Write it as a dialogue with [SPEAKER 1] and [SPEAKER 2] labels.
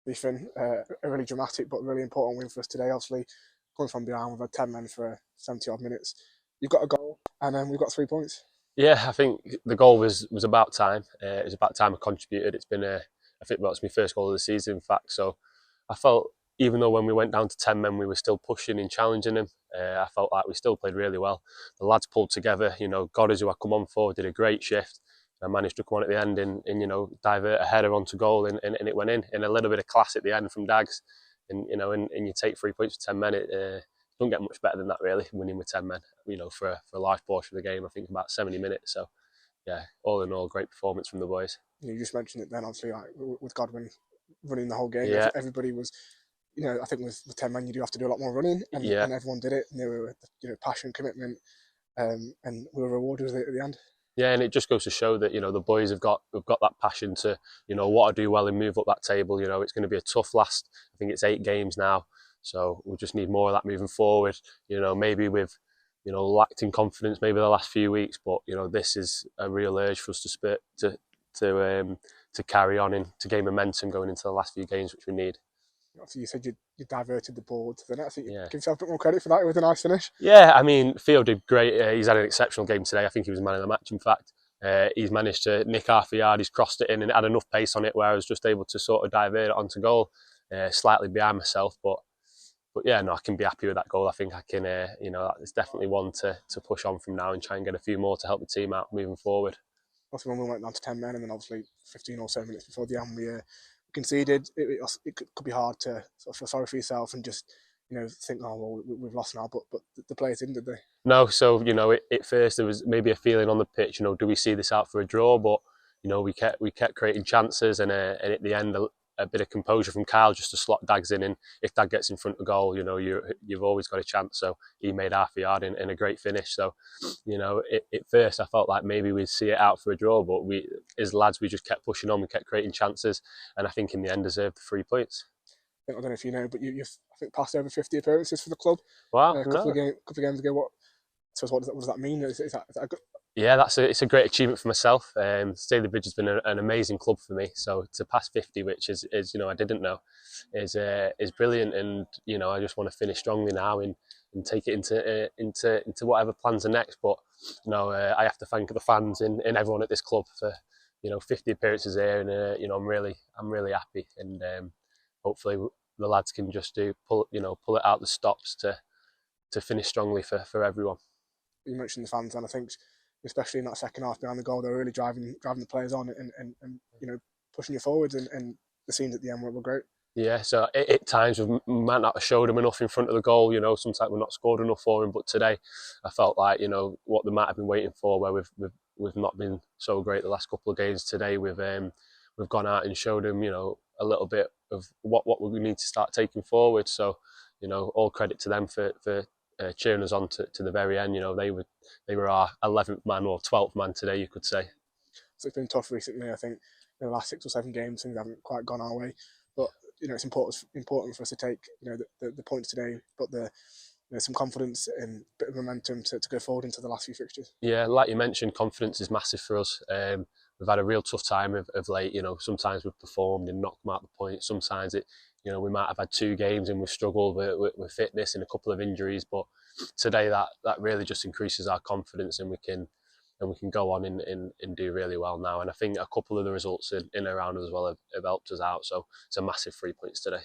[SPEAKER 1] Ethan, a really dramatic but really important win for us today. Obviously, coming from behind, we've had 10 men for 70 odd minutes. You've got a goal, and we've got 3 points.
[SPEAKER 2] Yeah, I think the goal was about time. It was about time I contributed. It's been I think that's my first goal of the season, in fact. So I felt, even though when we went down to 10 men, we were still pushing and challenging them. I felt like we still played really well. The lads pulled together. Goddard, who I come on for, did a great shift. I managed to come on at the end and divert a header onto goal, and it went in a little bit of class at the end from Dags. And you take 3 points for 10 men. It don't get much better than that, really, winning with 10 men, for a large portion of the game. I think about 70 minutes. So, yeah, all in all, great performance from the boys.
[SPEAKER 1] You just mentioned it then, obviously, like with Godwin running the whole game,
[SPEAKER 2] Yeah.
[SPEAKER 1] everybody was, I think with 10 men, you do have to do a lot more running, and everyone did it, and they were, passion, commitment, and we were rewarded with it at the end.
[SPEAKER 2] Yeah, and it just goes to show that the boys have got that passion to want to do well and move up that table. It's going to be a tough last. I think it's 8 games now, so we just need more of that moving forward. Maybe we've lacked in confidence maybe the last few weeks, but this is a real urge for us to carry on and to gain momentum going into the last few games, which we need.
[SPEAKER 1] Obviously, you said you diverted the ball to the net. I think you give yourself a bit more credit for that. It was a nice finish.
[SPEAKER 2] Yeah, I mean, Theo did great. He's had an exceptional game today. I think he was the man of the match, in fact. He's managed to nick half a yard. He's crossed it in and had enough pace on it where I was just able to sort of divert it onto goal, slightly behind myself. But yeah, no, I can be happy with that goal. I think I can, it's definitely one to push on from now and try and get a few more to help the team out moving forward.
[SPEAKER 1] Obviously, when we went down to 10 men, and then obviously 15 or so minutes before the end, we conceded. It could be hard to sort of feel sorry for yourself and just think, oh well, we've lost now. But the players didn't, did they?
[SPEAKER 2] No. So at first there was maybe a feeling on the pitch. Do we see this out for a draw? But we kept creating chances, and at the end a bit of composure from Kyle just to slot Dags in. And if Dag gets in front of goal, you've always got a chance. So he made half a yard in a great finish. So at first I felt like maybe we'd see it out for a draw, but we as lads we just kept pushing on. We kept creating chances, and I think in the end deserved the 3 points.
[SPEAKER 1] I don't know if you know, but you've I think passed over 50 appearances for the club.
[SPEAKER 2] Wow,
[SPEAKER 1] a couple of games ago. What does that mean? Is that a good?
[SPEAKER 2] Yeah, it's a great achievement for myself. Stalybridge has been an amazing club for me. So to pass 50, which is I didn't know, is brilliant. And I just want to finish strongly now and take it into whatever plans are next. But I have to thank the fans and everyone at this club for 50 appearances here, and I'm really happy. And hopefully the lads can just pull it out the stops to finish strongly for everyone.
[SPEAKER 1] You mentioned the fans, and I think especially in that second half behind the goal, they're really driving the players on and pushing you forwards, and the scenes at the end were great.
[SPEAKER 2] Yeah, so at times we might not have showed them enough in front of the goal. Sometimes we've not scored enough for them. But today, I felt like what they might have been waiting for, where we've not been so great the last couple of games. Today we've gone out and showed them a little bit of what we need to start taking forward. So all credit to them for cheering us on to the very end. They were our 11th man or 12th man today, you could say.
[SPEAKER 1] So it's been tough recently. I think the last 6 or 7 games things haven't quite gone our way, but it's important for us to take the points today, but some confidence and bit of momentum to go forward into the last few fixtures.
[SPEAKER 2] Yeah, like you mentioned, confidence is massive for us. We've had a real tough time of late. Sometimes we've performed and knocked them out the point. Sometimes we might have had 2 games and we've struggled with fitness and a couple of injuries. But today that really just increases our confidence, and we can go on and do really well now. And I think a couple of the results in and around us as well have helped us out. So it's a massive 3 points today.